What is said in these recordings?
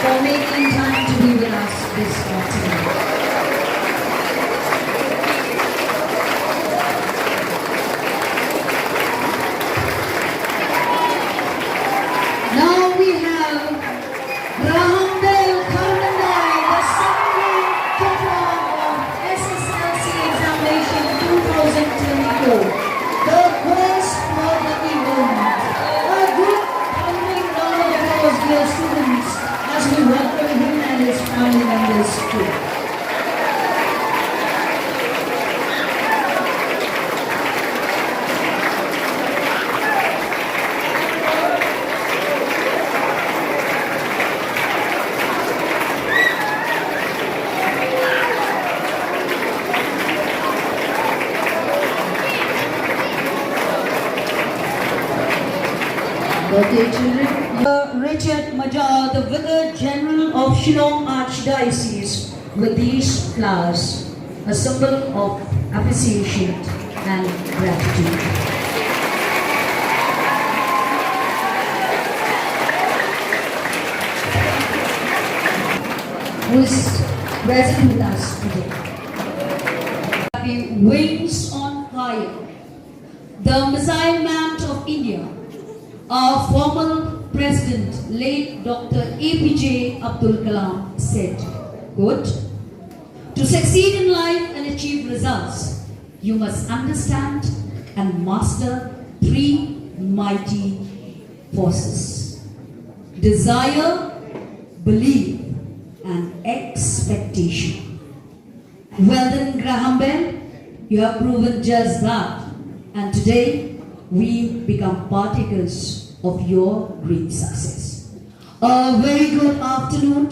for making time to be with us this afternoon. Now we have BEL KHARMYNDAI, the second topper of HSSLC examination 2024. The quest for the event. A good humbling round of applause, dear students, as we welcome him and his family members too. Birthday children. Richard Major, the Vicar General of Shillong Archdiocese, with these flowers, a symbol of appreciation and gratitude. Who is present with us today. Having wings on fire, the Missile Man of India, our former President, late Dr. APJ Abdul Kalam, said, quote, "To succeed in life and achieve results, you must understand and master three mighty forces: desire, belief, and expectation." Well then, BEL, you have proven just that, and today we become partakers of your great success. A very good afternoon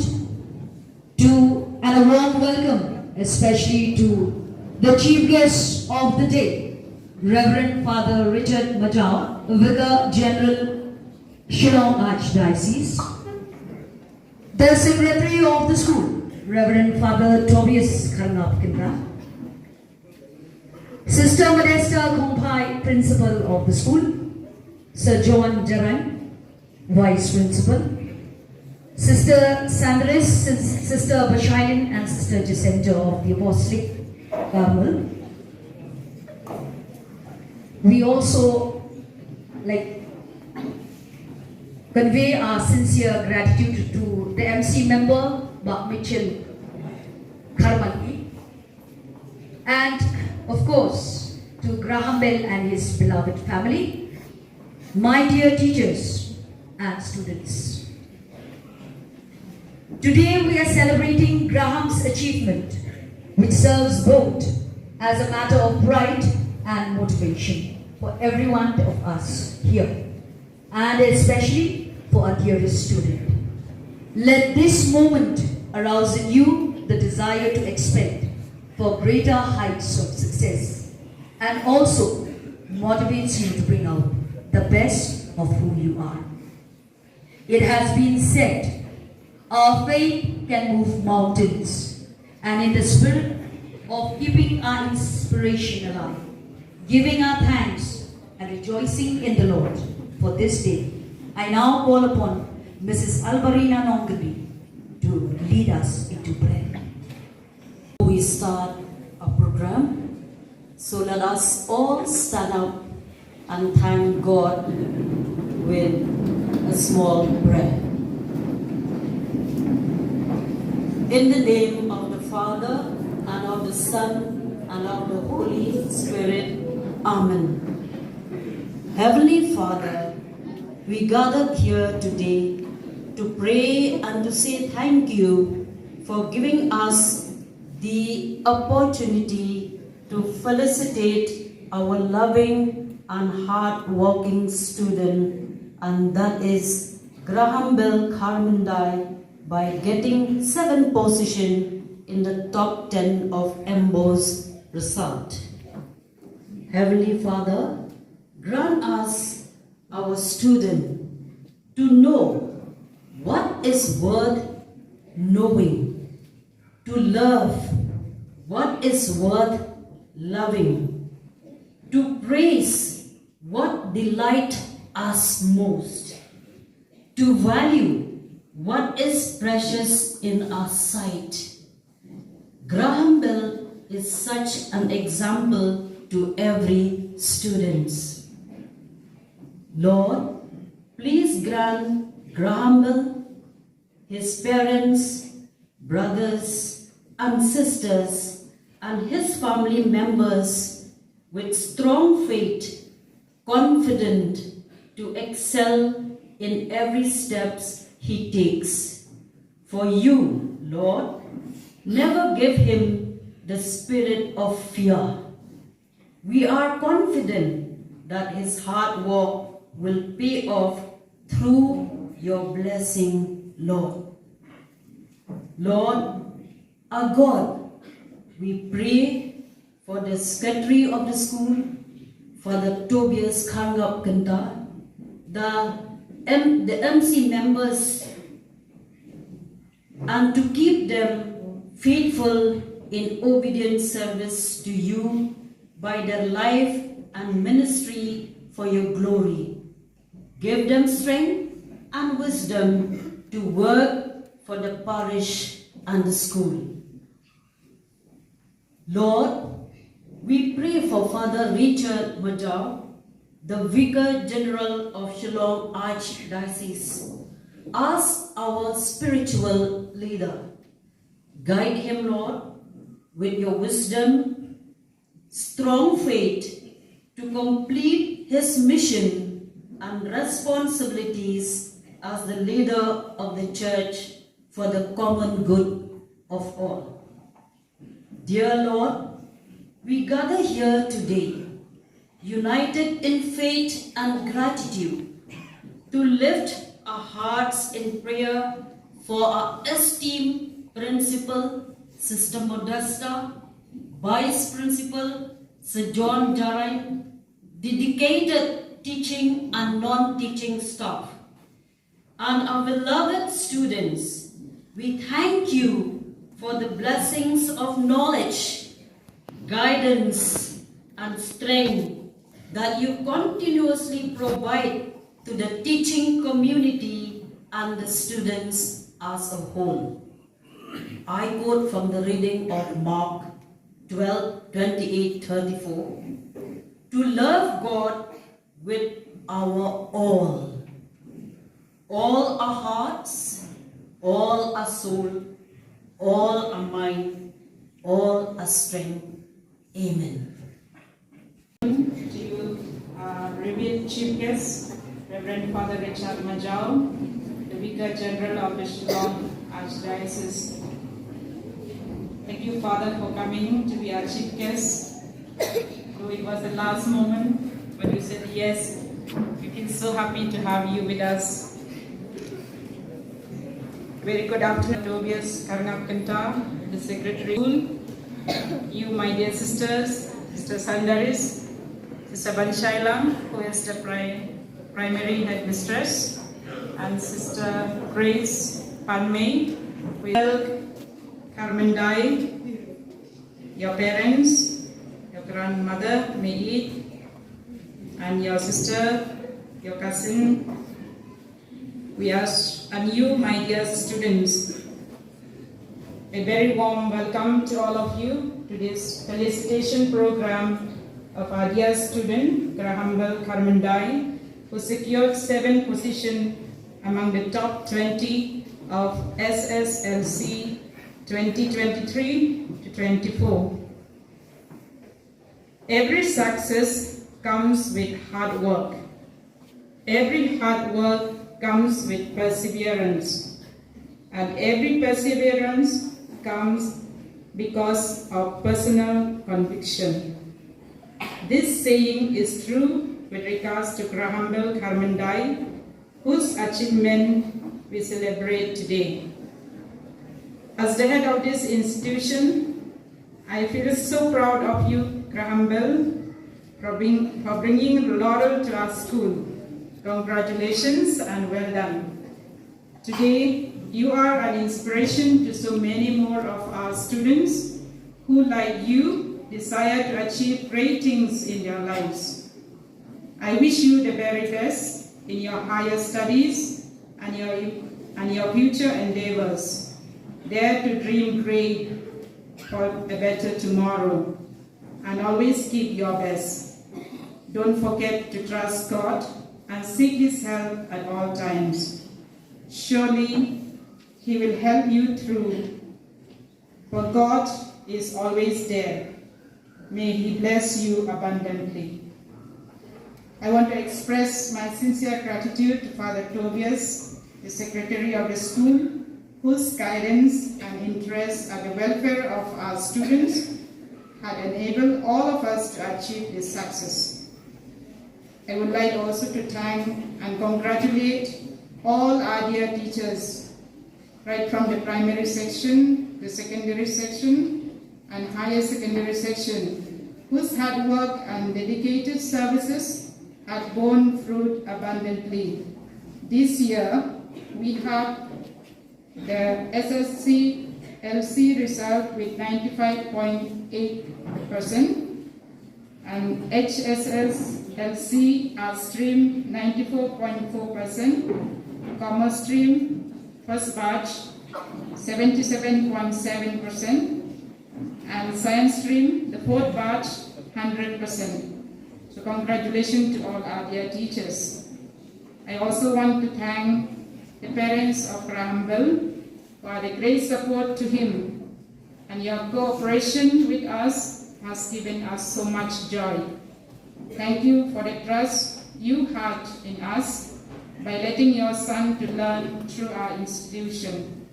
to and a warm welcome especially to the chief guest of the day, Reverend Father Richard Major, Vicar General, Shillong Archdiocese, the Secretary of the school, Reverend Father Tobias Karnapkindra, Sister Modesta Gompai, Principal of the school, Sir John Jaran, Vice Principal, Sister Sandris, Sister Bashailin, and Sister Jacinta of the Apostolic Carmel. We also convey our sincere gratitude to the MC member, Bak Mitchell Kharmyndai, and of course to BEL and his beloved family. My dear teachers and students, today we are celebrating Graham's achievement, which serves both as a matter of pride and motivation for every one of us here, and especially for our dearest student. Let this moment arouse in you the desire to expect for greater heights of success, and also motivates you to bring out the best of who you are. It has been said, our faith can move mountains, and in the spirit of keeping our inspiration alive, giving our thanks and rejoicing in the Lord for this day, I now call upon Mrs. Albarina Nongadi to lead us into prayer. We start our program, so let us all stand up and thank God with a small prayer. In the name of the Father, and of the Son, and of the Holy Spirit. Amen. Heavenly Father, we gathered here today to pray and to say thank you for giving us the opportunity to felicitate our loving and hard-working student, and that is BEL KHARMYNDAI, by getting 7th position in the top 10 of EMBO's result. Heavenly Father, grant us, our student, to know what is worth knowing, to love what is worth loving, to praise what delights us most, to value what is precious in our sight. Graham Bell is such an example to every student. Lord, please grant Graham Bell, his parents, brothers and sisters, and his family members with strong faith, confident to excel in every steps he takes. For you, Lord, never give him the spirit of fear. We are confident that his hard work will pay off through your blessing, Lord. Lord, our God, we pray for the secretary of the school, Father Tobias KHARMYNDAI, the MC members, and to keep them faithful in obedient service to you by their life and ministry for your glory. Give them strength and wisdom to work for the parish and the school. Lord, we pray for Father Richard Majau, the Vicar General of Shillong Archdiocese, as our spiritual leader. Guide him, Lord, with your wisdom, strong faith to complete his mission and responsibilities as the leader of the church for the common good of all. Dear Lord, we gather here today, united in faith and gratitude, to lift our hearts in prayer for our esteemed Principal, Sister Modesta, Vice Principal, Sir John Jarai, dedicated teaching and non-teaching staff, and our beloved students. We thank you for the blessings of knowledge, guidance, and strength that you continuously provide to the teaching community and the students as a whole. I quote from the reading of Mark 12:28-34. To love God with our all our hearts, all our soul, all our mind, all our strength. Amen. To you, Revered Chief Guest, Reverend Father Richard Majau, the Vicar General of the Shillong Archdiocese. Thank you, Father, for coming to be our Chief Guest. Though it was the last moment when you said yes, we feel so happy to have you with us. Very good afternoon, Tobias KHARMYNDAI, the Secretary. You, my dear sisters, Sister Sandaris, Sister Banshailam, who is the primary headmistress, and Sister Grace Panmei, BEL, KHARMYNDAI, your parents, your grandmother, Meid, and your sister, your cousin, and you, my dear students. A very warm welcome to all of you to this felicitation program of our dear student, Graham Bell KHARMYNDAI, who secured 7th position among the top 20 of HSSLC 2023-24. Every success comes with hard work. Every hard work comes with perseverance. And every perseverance comes because of personal conviction. This saying is true with regards to Graham Bell KHARMYNDAI, whose achievement we celebrate today. As the head of this institution, I feel so proud of you, Graham Bell, for bringing laurel to our school. Congratulations and well done. Today, you are an inspiration to so many more of our students who, like you, desire to achieve great things in their lives. I wish you the very best in your higher studies and and your future endeavors. Dare to dream great for a better tomorrow, and always keep your best. Don't forget to trust God and seek His help at all times. Surely He will help you through, for God is always there. May He bless you abundantly. I want to express my sincere gratitude to Father Tobias, the Secretary of the school, whose guidance and interest at the welfare of our students had enabled all of us to achieve this success. I would like also to thank and congratulate all our dear teachers, right from the primary section, the secondary section, and higher secondary section, whose hard work and dedicated services have borne fruit abundantly. This year, we have the HSSLC result with 95.8%, and HSSLC our stream 94.4%, commerce stream first batch 77.7%, and science stream the fourth batch 100%. So congratulations to all our dear teachers. I also want to thank the parents of KHARMYNDAI for the great support to him, and your cooperation with us has given us so much joy. Thank you for the trust you had in us by letting your son to learn through our institution.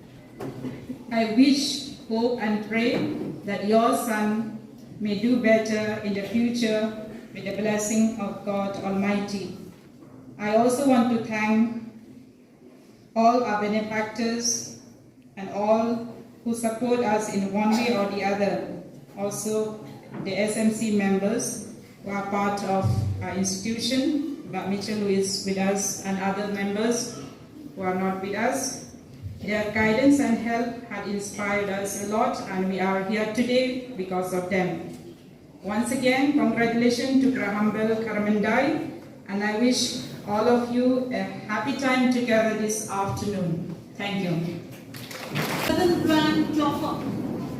I wish, hope and pray that your son may do better in the future with the blessing of God Almighty. I also want to thank all our benefactors and all who support us in one way or the other. Also the SMC members who are part of our institution, Mbak Mitchell who is with us, and other members who are not with us. Their guidance and help had inspired us a lot, and we are here today because of them. Once again, congratulations to KHARMYNDAI, and I wish all of you a happy time together this afternoon. Thank you. 7th Grand Topper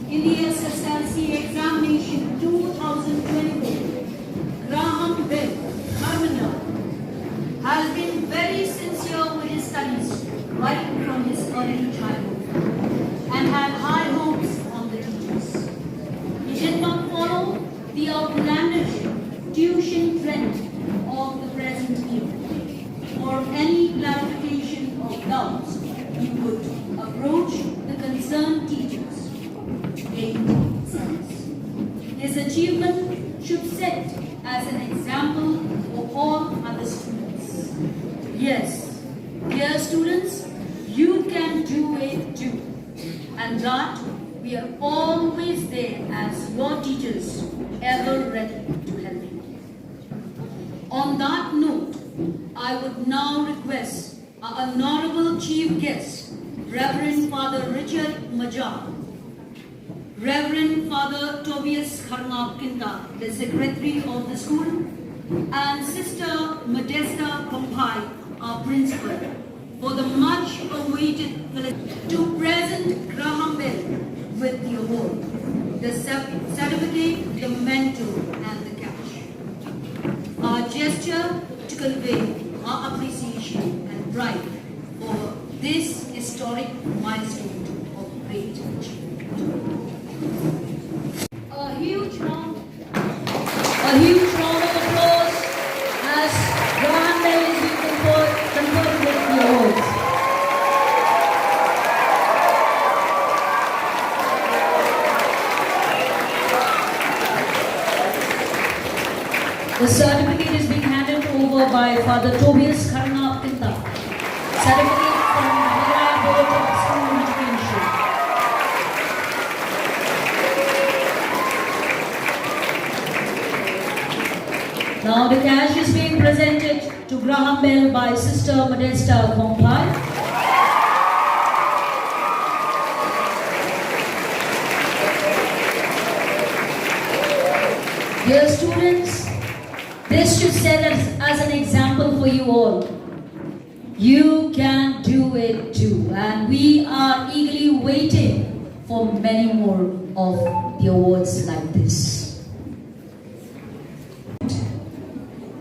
in the HSSLC examination 2024, BEL, KHARMYNDAI, has been very sincere with his studies right from his early childhood and had high hopes on the teachers. He did not follow the outlandish tuition trend of the present year. For any clarification of doubts, he would approach the concerned teachers. His achievement should set as an example for all other students. Yes, dear students, you can do it too, and that we are always there as your teachers, ever ready to help you. On that note, I would now request our honorable chief guest, Reverend Father Richard Majar, Reverend Father Tobias KHARMYNDAI, the Secretary of the school, and Sister Modesta Kompai, our principal, for the much awaited to present KHARMYNDAI with the award, the certificate, the memento, and the cash. Our gesture to convey our appreciation and pride for this historic milestone of great achievement. A huge round of applause as KHARMYNDAI is being conferred with the awards. The certificate is being handed over by Father Tobias KHARMYNDAI. Certificate from the Higher Board of School Education. Now the cash is being presented to BEL by Sister Modesta Kompai. Dear students, this should serve as an example for you all. You can do it too. And we are eagerly waiting for many more of the awards like this.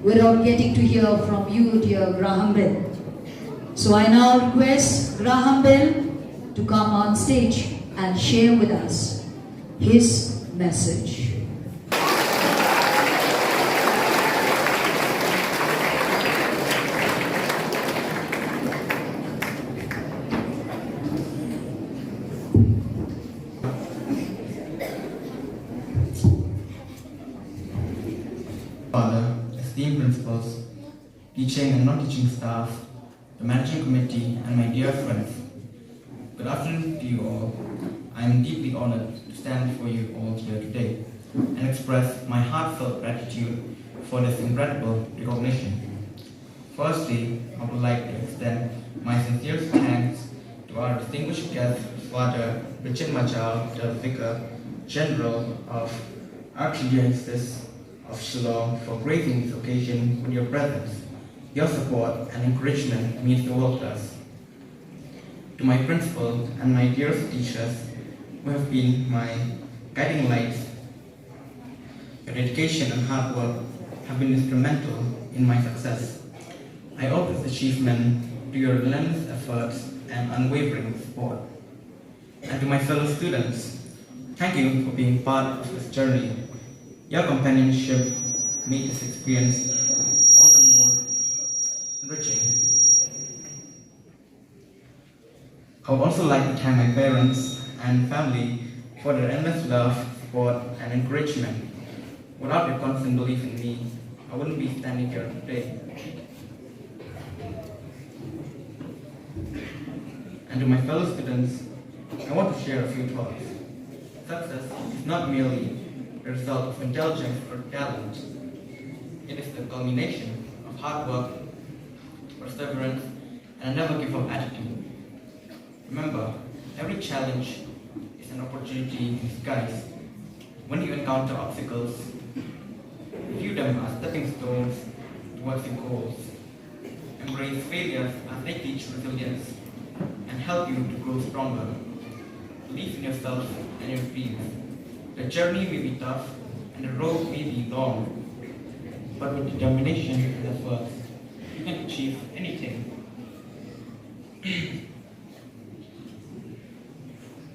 Without getting to hear from you, dear Graham Bell. So I now request Graham Bell to come on stage and share with us his message. Father, esteemed principals, teaching and non-teaching staff, the managing committee, and my dear friends. Good afternoon to you all. I am deeply honored to stand before you all here today and express my heartfelt gratitude for this incredible recognition. Firstly, I would like to extend my sincerest thanks to our distinguished guest, Father Richard Machal, the Vicar General of Archdiocese of Shillong, for gracing this occasion with your presence. Your support and encouragement means the world to us. To my principal and my dearest teachers, who have been my guiding lights, your dedication and hard work have been instrumental in my success. I owe this achievement to your relentless efforts and unwavering support. And to my fellow students, thank you for being part of this journey. Your companionship made this experience all the more enriching. I would also like to thank my parents and family for their endless love, support, and encouragement. Without your constant belief in me, I wouldn't be standing here today. And to my fellow students, I want to share a few thoughts. Success is not merely the result of intelligence or talent. It is the culmination of hard work, perseverance, and a never give up attitude. Remember, every challenge is an opportunity in disguise. When you encounter obstacles, view them as stepping stones towards your goals. Embrace failures as they teach resilience and help you to grow stronger. Believe in yourself and your dreams. The journey may be tough and the road may be long, but with determination and effort, you can achieve anything.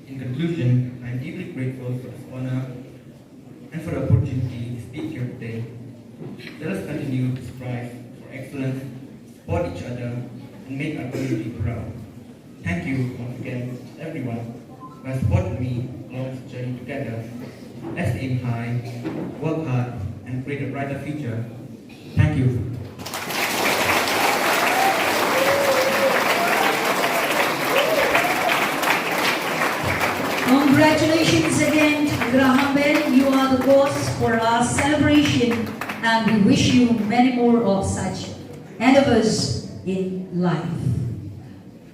In conclusion, I am deeply grateful for this honor and for the opportunity to speak here today. Let us continue to strive for excellence, support each other, and make our community proud. Thank you once again to everyone who has supported me along this journey together. Let's aim high, work hard, and create a brighter future. Thank you. Congratulations again, Graham Bell. You are the cause for our celebration, and we wish you many more of such endeavors in life.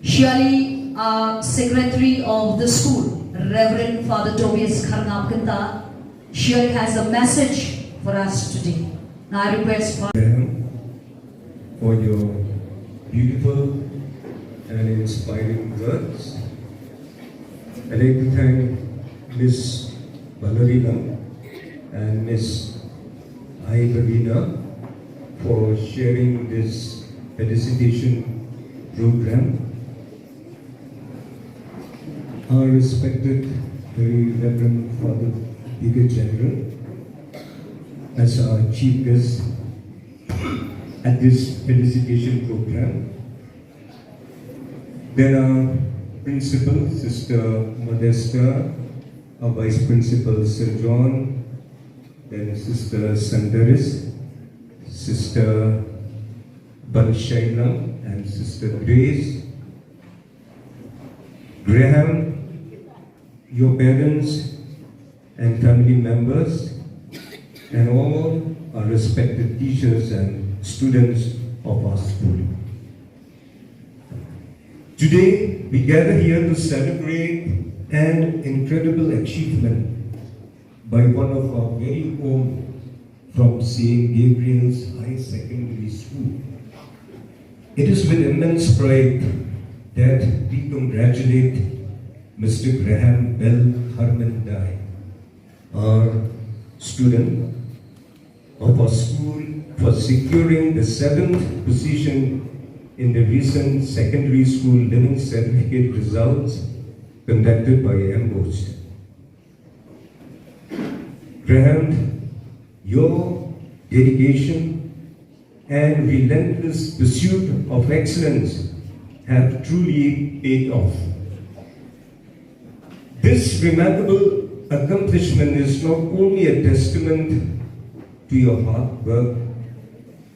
Surely, our Secretary of the school, Reverend Father Tobias KharmyndaI, surely has a message for us today. Now I request for your beautiful and inspiring words. I'd like to thank Ms. Balarina and Ms. Ibarina for sharing this felicitation program. Our respected Very Reverend Father Vicar General as our chief guest at this felicitation program. There are Principal Sister Modesta, our Vice Principal Sir John, then Sister Sandaris, Sister Banshaila, and Sister Grace. Graham, your parents and family members, and all our respected teachers and students of our school. Today, we gather here to celebrate an incredible achievement by one of our very own from St. Gabriel's High Secondary School. It is with immense pride that we congratulate Mr. BEL KHARMYNDAI, our student of our school, for securing the 7th position in the recent secondary school living certificate results conducted by Ambost. Graham, your dedication and relentless pursuit of excellence have truly paid off. This remarkable accomplishment is not only a testament to your hard work,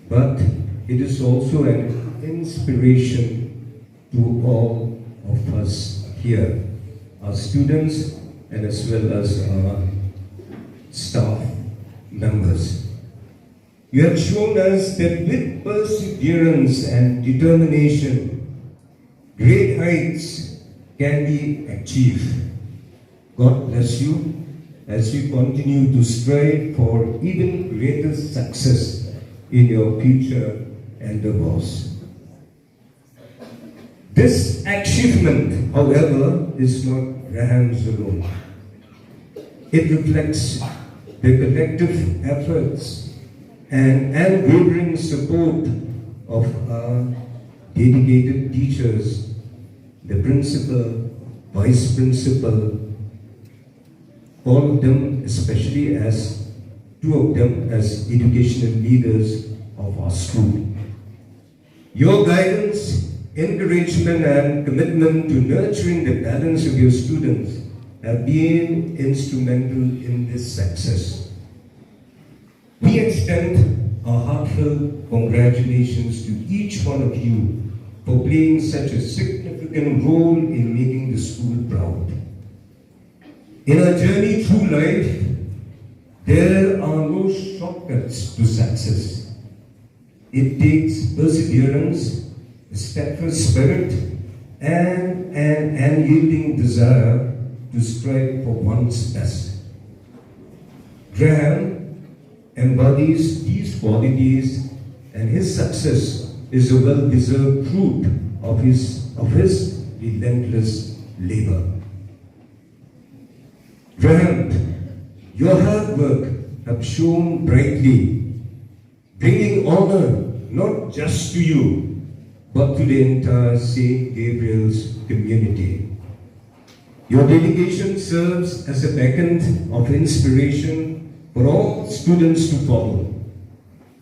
but it is also an inspiration to all of us here, our students and as well as our staff members. You have shown us that with perseverance and determination, great heights can be achieved. God bless you as you continue to strive for even greater success in your future endeavors. This achievement, however, is not Graham's alone. It reflects the collective efforts and unwavering support of our dedicated teachers, the principal, vice principal, all of them, especially as two of them as educational leaders of our school. Your guidance, encouragement and commitment to nurturing the talents of your students have been instrumental in this success. We extend our heartfelt congratulations to each one of you for playing such a significant role in making the school proud. In our journey through life, there are no shortcuts to success. It takes perseverance, a steadfast spirit, and an unyielding desire to strive for one's best. Graham embodies these qualities, and his success is a well-deserved fruit of his relentless labor. Graham, your hard work have shone brightly, bringing honor not just to you, but to the entire St. Gabriel's community. Your dedication serves as a beacon of inspiration for all students to follow.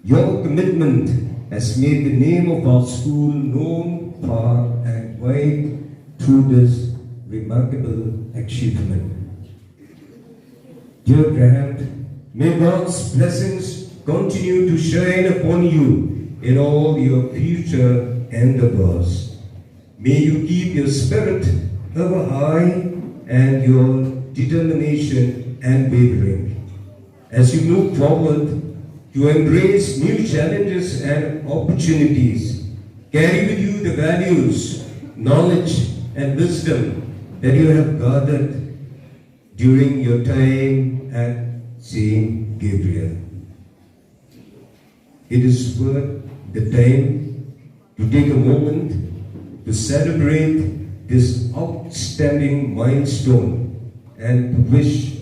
Your commitment has made the name of our school known far and wide through this remarkable achievement. Dear Graham, may God's blessings continue to shine upon you in all your future endeavors. May you keep your spirit ever high and your determination unwavering as you move forward to embrace new challenges and opportunities. Carry with you the values, knowledge, and wisdom that you have gathered during your time at St. Gabriel. It is worth the time to take a moment to celebrate this outstanding milestone and to wish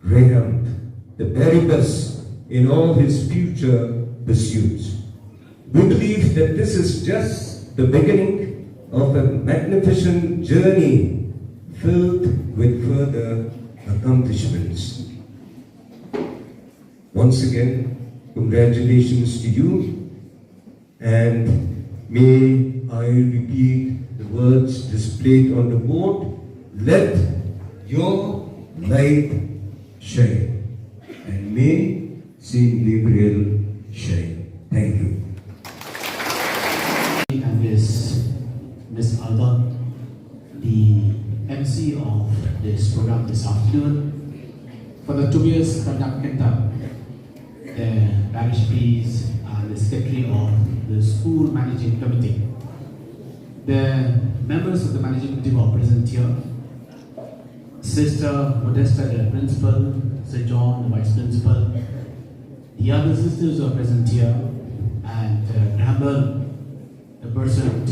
Graham the very best in all his future pursuits. We believe that this is just the beginning of a magnificent journey filled with further accomplishments. Once again, congratulations to you, and may I repeat the words displayed on the board: let your light shine, and may Saint Gabriel shine. Thank you. And Ms. Alda, the MC of this program this afternoon. For the 2 years conducted, the parish priest and the secretary of the school managing committee. The members of the managing committee were present here. Sister Modesta, the principal, Sir John, the vice principal. The other sisters are present here, and Graham, the person,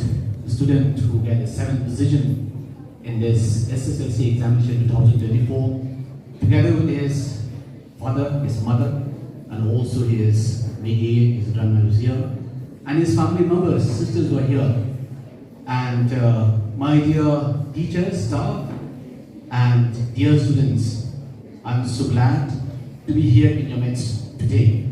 the student who got the 7th position in this SSLC examination 2024, together with his father, his mother, and also his Migi, his grandma who's here, and his family members, sisters who are here, and my dear teachers, staff, and dear students, I'm so glad to be here in your midst today.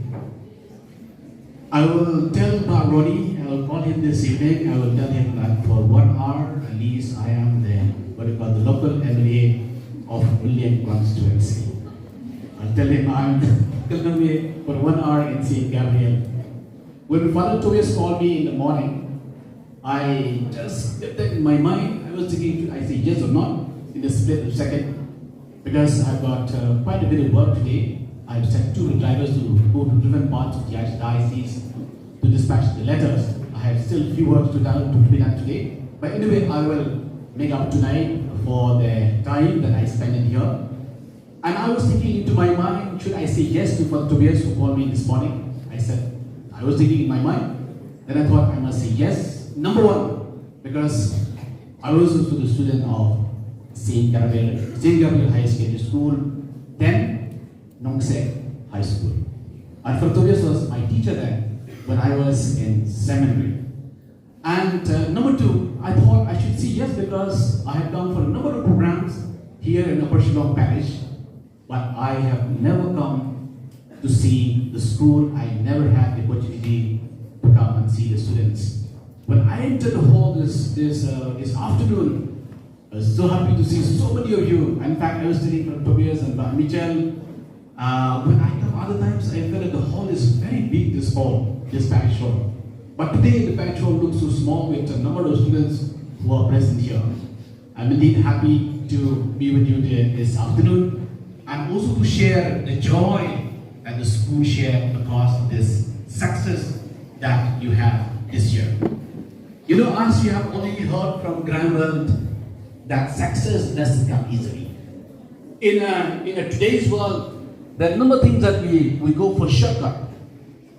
I will tell Ronnie, I will call him this evening, I will tell him that for 1 hour at least I am the local MLA of William constituency. I'll tell him I'm for 1 hour in St. Gabriel. When Father Tobias called me in the morning, I just kept that in my mind. I was thinking, I say yes or not in a split of second, because I've got quite a bit of work today. I've sent 2 drivers to go to different parts of the diocese to dispatch the letters. I have still few work to be done today. But anyway, I will make up tonight for the time that I spent in here. And I was thinking into my mind, should I say yes to Father Tobias who called me this morning? I was thinking in my mind. Then I thought I must say yes. Number 1, because I was also the student of St. Gabriel High Secondary School, then Nongse High School. And Father Tobias was my teacher then when I was in seminary. And number 2, I thought I should say yes because I have come for a number of programs here in Upper Shillong Parish, but I have never come to see the school. I never had the opportunity to come and see the students. When I entered the hall this afternoon, I was so happy to see so many of you. In fact, I was sitting from Tobias and Michel. When I come other times, I felt that the hall is very big, this hall, this parish hall. But today, the parish hall looks so small with a number of students who are present here. I'm indeed happy to be with you this afternoon and also to share the joy that the school shared across this success that you have this year. You know, as you have already heard from Grandworld, that success doesn't come easily. In today's world, there are a number of things that we go for shortcut.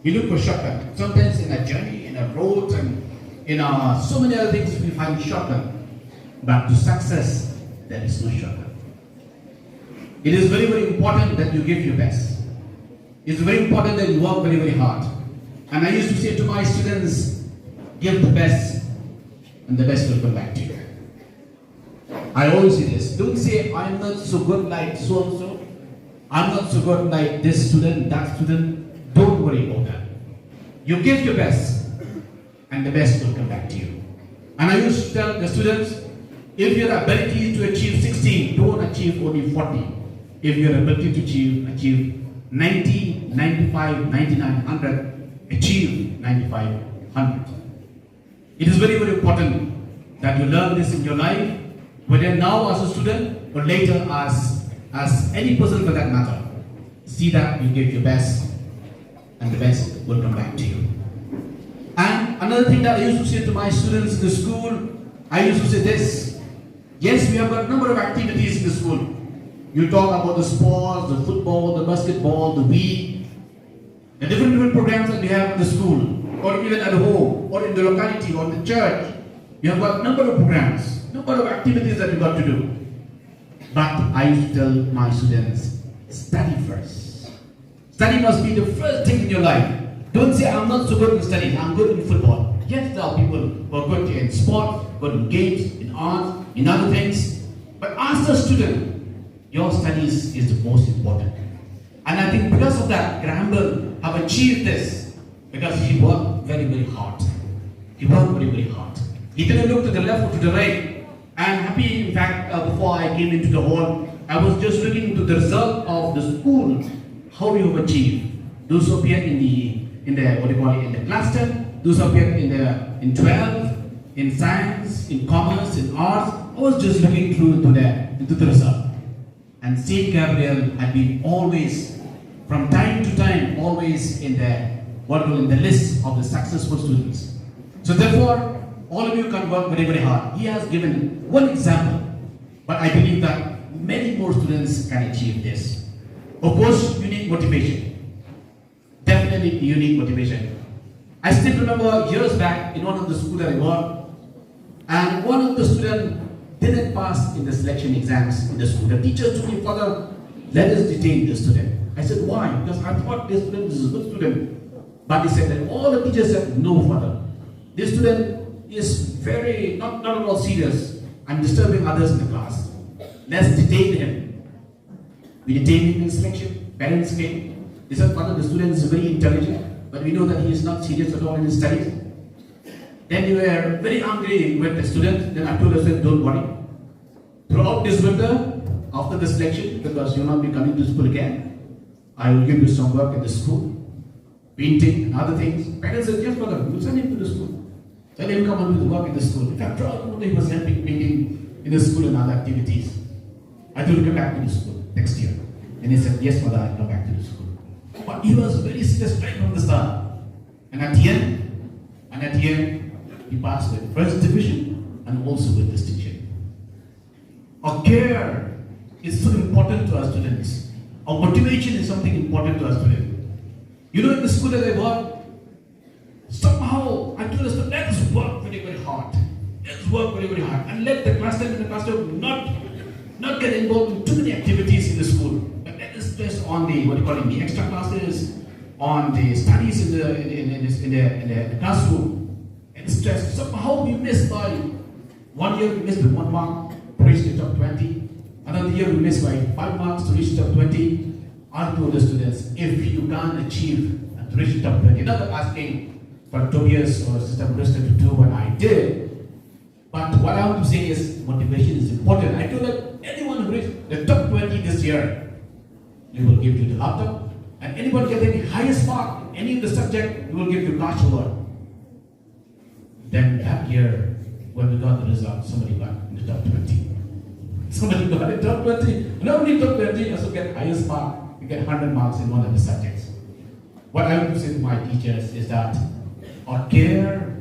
We look for shortcut. Sometimes in a journey, in a road, and in so many other things we find shortcut. But to success, there is no shortcut. It is very, very important that you give your best. It's very important that you work very, very hard. And I used to say to my students, give the best, and the best will come back to you. I always say this, don't say, I'm not so good like so-and-so, I'm not so good like this student, that student. Don't worry about that. You give your best, and the best will come back to you. And I used to tell the students, if your ability is to achieve 16, don't achieve only 40. If your ability to achieve 90, 95, 99, 100, achieve 95, 100. It is very, very important that you learn this in your life, whether now as a student or later as any person for that matter. See that you give your best, and the best will come back to you. And another thing that I used to say to my students in the school, I used to say this. Yes, we have got a number of activities in the school. You talk about the sports, the football, the basketball, the Wii, the different programs that we have in the school, or even at home, or in the locality, or in the church. You have got a number of programs, number of activities that you got to do. But I used to tell my students, study first. Study must be the first thing in your life. Don't say, I'm not so good in studies, I'm good in football. Yes, there are people who are good in sport, good in games, in art, in other things. But as a student, your studies is the most important. And I think because of that, Granville have achieved this because he worked very, very hard. He worked very, very hard. He didn't look to the left or to the right. I'm happy, in fact, before I came into the hall, I was just looking into the result of the school, how you have achieved. Those who appeared in the cluster, those who appeared in 12, in science, in commerce, in arts. I was just looking through into the result. And St. Gabriel had been always, from time to time, always in the list of the successful students. So therefore, all of you can work very, very hard. He has given one example, but I believe that many more students can achieve this. Of course, you need motivation. Definitely you need motivation. I still remember years back in one of the schools that I worked, and one of the students didn't pass in the selection exams in the school. The teacher told me, "Father, let us detain the student." I said, "Why?" Because I thought this student is a good student. But he said that all the teachers said, "No, Father. This student is very, not at all serious and disturbing others in the class. Let's detain him." We detained him in selection. Parents came. They said, "Father, the student is very intelligent, but we know that he is not serious at all in his studies." Then we were very angry with the student. Then I told the student, "Don't worry. Throughout this winter, after the selection, because you'll not be coming to school again, I will give you some work in the school, painting and other things." Parents said, "Yes, Father, we'll send him to the school. Let him come and do the work in the school." In fact, throughout the winter, he was helping painting in the school and other activities. I told him to come back to the school next year. And he said, "Yes, Father, I'll come back to the school." But he was very serious right from the start. And at the end, he passed with first division and also with distinction. Our care is so important to our students. Our motivation is something important to our students. You know, in the school that I work, somehow I told us to let's work very, very hard. Let's work very, very hard. And let the classroom and the classroom not get involved in too many activities in the school. But let us stress on the extra classes, on the studies in the classroom. And stress. Somehow we missed by 1 year, we missed by 1 mark to reach the top 20. Another year we missed by 5 marks to reach the top 20. I told the students, if you can't achieve and reach the top 20, not asking for 2 years or Sister Bristol to do what I did, but what I want to say is motivation is important. I told that anyone who reaches the top 20 this year, we will give you the laptop, and anyone getting the highest mark in any of the subject, we will give you cash award. Then that year, when we got the result, somebody got in the top 20. Somebody got in the top 20. Not only top 20, also get highest mark. You get 100 marks in one of the subjects. What I want to say to my teachers is that our care,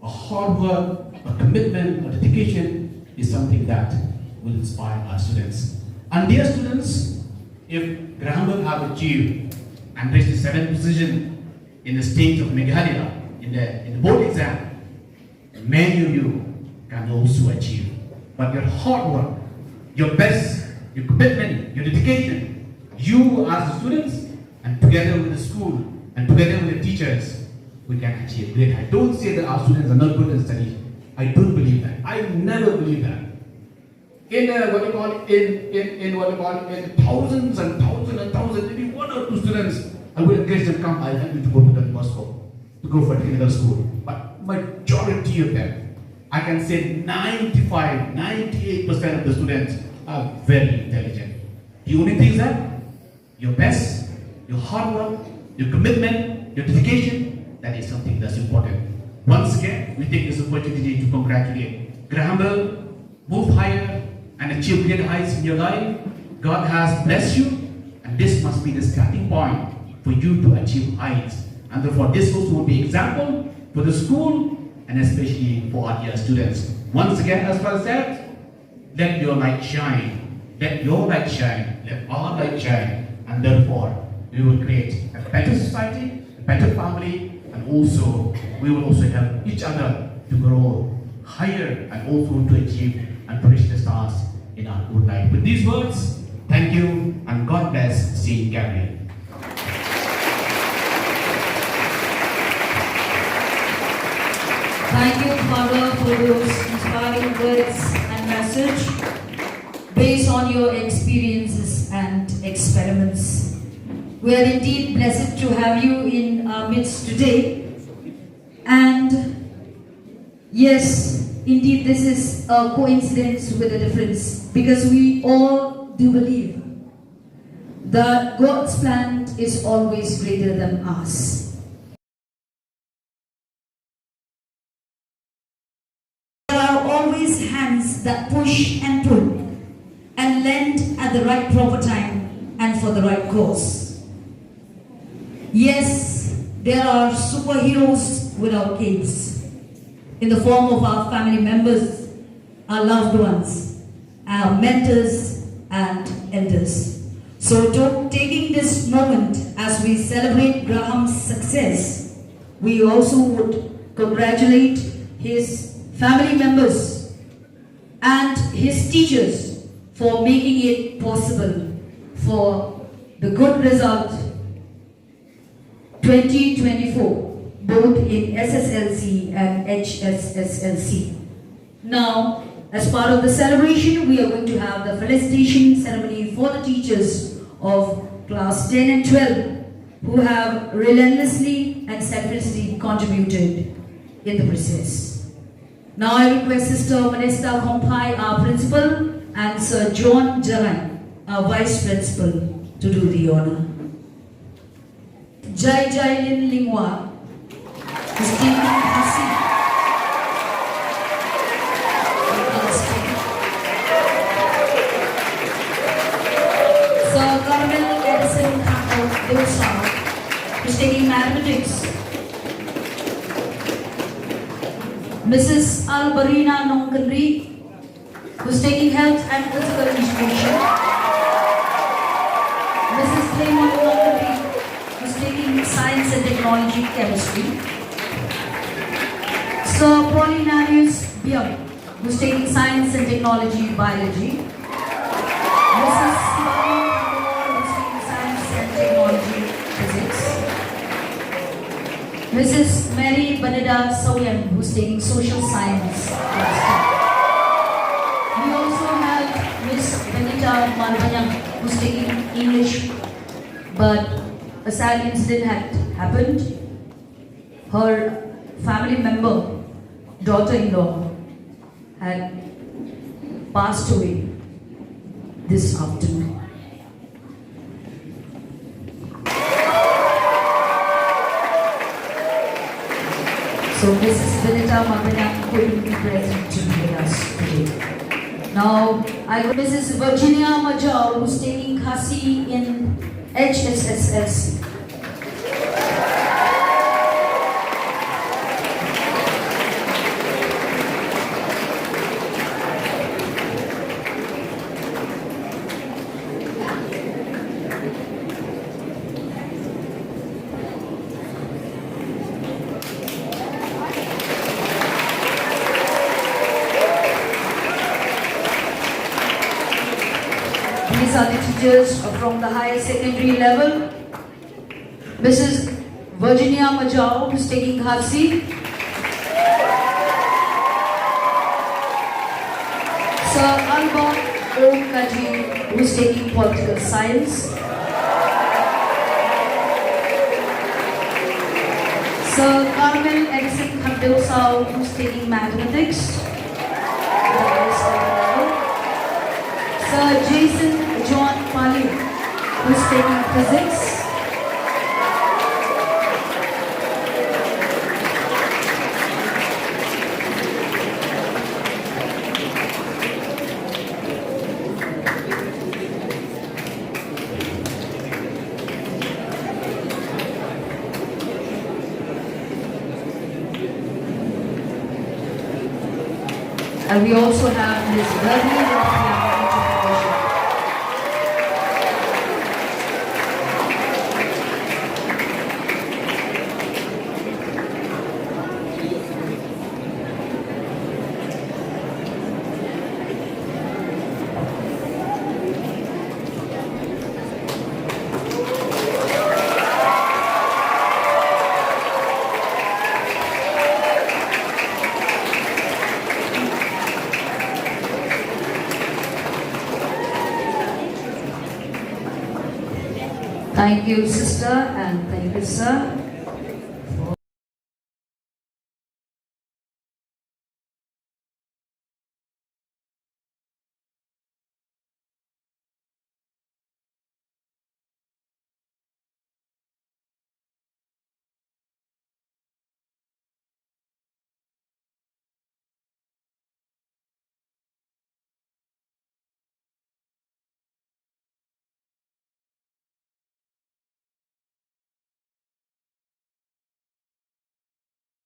our hard work, our commitment, our dedication is something that will inspire our students. And dear students, if Graham have achieved and reached the 7th position in the state of Meghalaya in the board exam, many of you can also achieve. But your hard work, your best, your commitment, your dedication, you as the students, and together with the school, and together with the teachers, we can achieve great. I don't say that our students are not good in study. I don't believe that. I never believe that. In thousands and thousands and thousands, maybe 1 or 2 students, I will encourage them, "Come, I help you to go to the Moscow, to go for technical school." But majority of them, I can say 95, 98% of the students are very intelligent. The only thing is that your best, your hard work, your commitment, your dedication, that is something that's important. Once again, we take this opportunity to congratulate Graham Bell, move higher and achieve great heights in your life. God has blessed you, and this must be the starting point for you to achieve heights. And therefore, this also will be example for the school and especially for our dear students. Once again, as well said, let your light shine. Let your light shine. Let our light shine. And therefore, we will create a better society, a better family, and also, we will also help each other to grow higher and also to achieve and to reach the stars in our good life. With these words, thank you and God bless St. Gabriel. Thank you, Father, for those inspiring words and message based on your experiences and experiments. We are indeed blessed to have you in our midst today. And yes, indeed, this is a coincidence with a difference, because we all do believe that God's plan is always greater than us. There are always hands that push and pull and lend at the right proper time and for the right cause. Yes, there are superheroes without capes in the form of our family members, our loved ones, our mentors and elders. So taking this moment as we celebrate Graham's success, we also would congratulate his family members and his teachers for making it possible for the good result 2024, both in SSLC and HSSLC. Now, as part of the celebration, we are going to have the felicitation ceremony for the teachers of class 10 and 12 who have relentlessly and selflessly contributed in the process. Now I request Sister Modesta Kompai, our principal, and Sir John Jalan, our vice principal, to do the honor. Jai Jai Lin Lingwa is taking her seat. Sir Carmel Edison Dosa is taking mathematics. Mrs. Albarina Nongkanri, who's taking health and physical education. Mrs. Clayman Nongkanri, who's taking science and technology chemistry. Sir Paulinarius Biam, who's taking science and technology biology. Mrs. Sivani Thakur, who's taking science and technology physics. Mrs. Mary Banida Sawyam, who's taking social science. We also have Miss Benita Malvanyam, who's taking English, but a sad incident had happened. Her family member, daughter-in-law, had passed away this afternoon. So Mrs. Benita Malvanyam couldn't be present to be with us today. Now, I got Mrs. Virginia Majau, who's taking Khasi in HSSLC. These are the teachers from the higher secondary level. Mrs. Virginia Majau, who's taking Khasi. Sir Albert Om Kaji, who's taking political science. Sir Carmel Edison Khandosau, who's taking mathematics. Sir Jason John Pali, who's taking physics. And we also have Ms. Ravi. Thank you, sister, and thank you, sir.